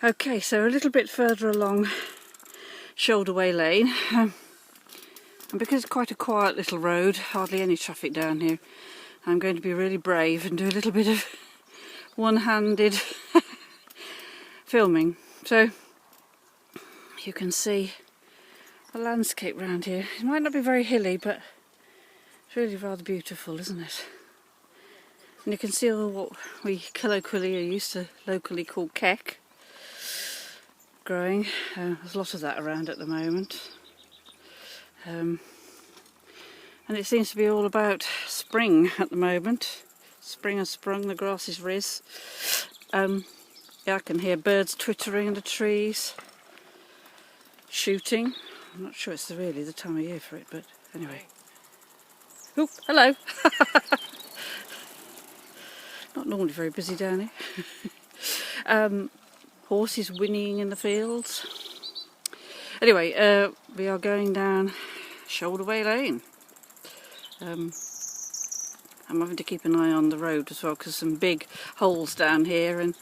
Okay, so a little bit further along Shoulderway Lane, and because it's quite a quiet little road, hardly any traffic down here, I'm going to be really brave and do a little bit of one-handed filming. So you can see the landscape around here. It might not be very hilly, but it's really rather beautiful, isn't it? And you can see all what we colloquially are used to locally called keck growing. There's a lot of that around at the moment. And it seems to be all about spring at the moment. Spring has sprung, the grass is riz. Yeah, I can hear birds twittering in the trees, shooting. I'm not sure it's really the time of year for it, but anyway. Oh, hello! Not normally very busy down here. Horses whinnying in the fields. Anyway, we are going down Shoulderway Lane. I'm having to keep an eye on the road as well because some big holes down here, and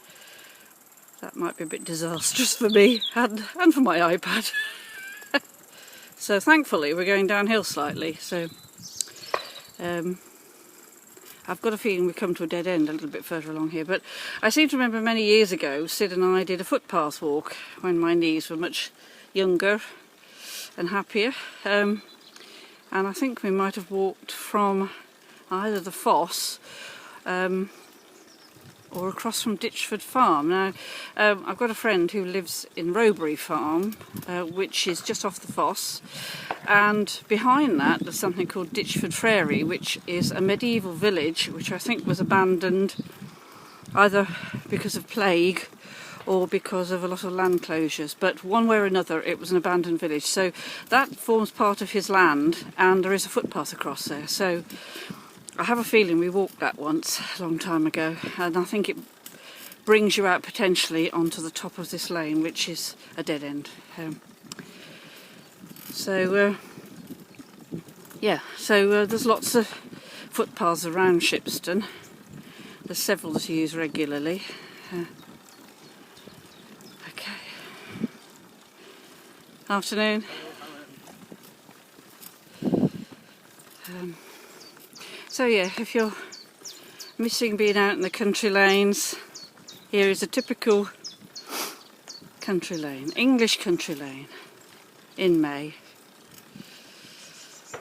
that might be a bit disastrous for me and for my iPad. So thankfully we're going downhill slightly, so I've got a feeling we come to a dead end a little bit further along here, but I seem to remember many years ago Sid and I did a footpath walk when my knees were much younger and happier, and I think we might have walked from either the Foss or across from Ditchford Farm. Now, I've got a friend who lives in Rowbury Farm, which is just off the Foss, and behind that there's something called Ditchford Prairie, which is a medieval village which I think was abandoned either because of plague or because of a lot of land closures, but one way or another it was an abandoned village. So that forms part of his land, and there is a footpath across there. So I have a feeling we walked that once a long time ago, and I think it brings you out potentially onto the top of this lane, which is a dead end. There's lots of footpaths around Shipston. There's several that I use regularly. Okay. Afternoon. So yeah, if you're missing being out in the country lanes, here is a typical country lane, English country lane in May.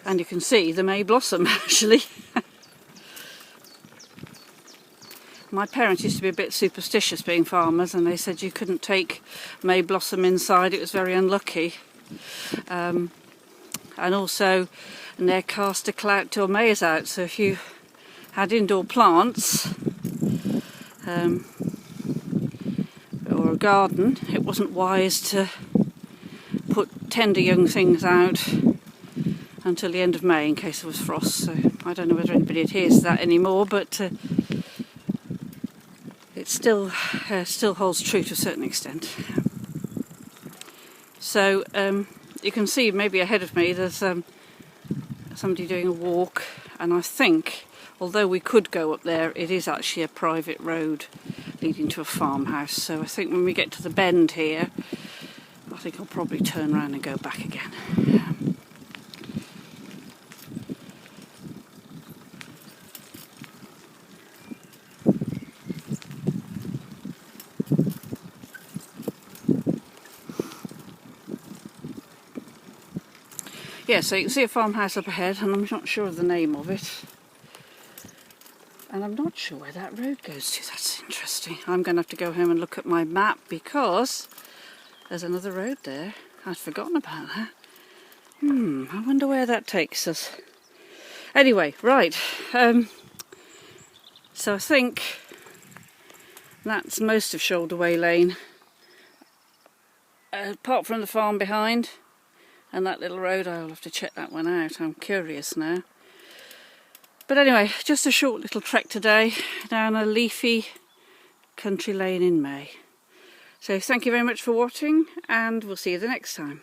And you can see the May blossom actually. My parents used to be a bit superstitious being farmers, and they said you couldn't take May blossom inside, it was very unlucky. And also, and they're cast a clout till May is out, so if you had indoor plants or a garden, it wasn't wise to put tender young things out until the end of May in case there was frost. So I don't know whether anybody adheres to that anymore, but it still holds true to a certain extent. So you can see maybe ahead of me there's somebody doing a walk, and I think although we could go up there, it is actually a private road leading to a farmhouse. So I think when we get to the bend here, I think I'll probably turn around and go back again. Yeah, so you can see a farmhouse up ahead, and I'm not sure of the name of it. And I'm not sure where that road goes to. That's interesting. I'm going to have to go home and look at my map because there's another road there. I'd forgotten about that. I wonder where that takes us. Anyway, right. So I think that's most of Shoulderway Lane. Apart from the farm behind. And that little road, I'll have to check that one out. I'm curious now. But anyway, just a short little trek today down a leafy country lane in May. So thank you very much for watching, and we'll see you the next time.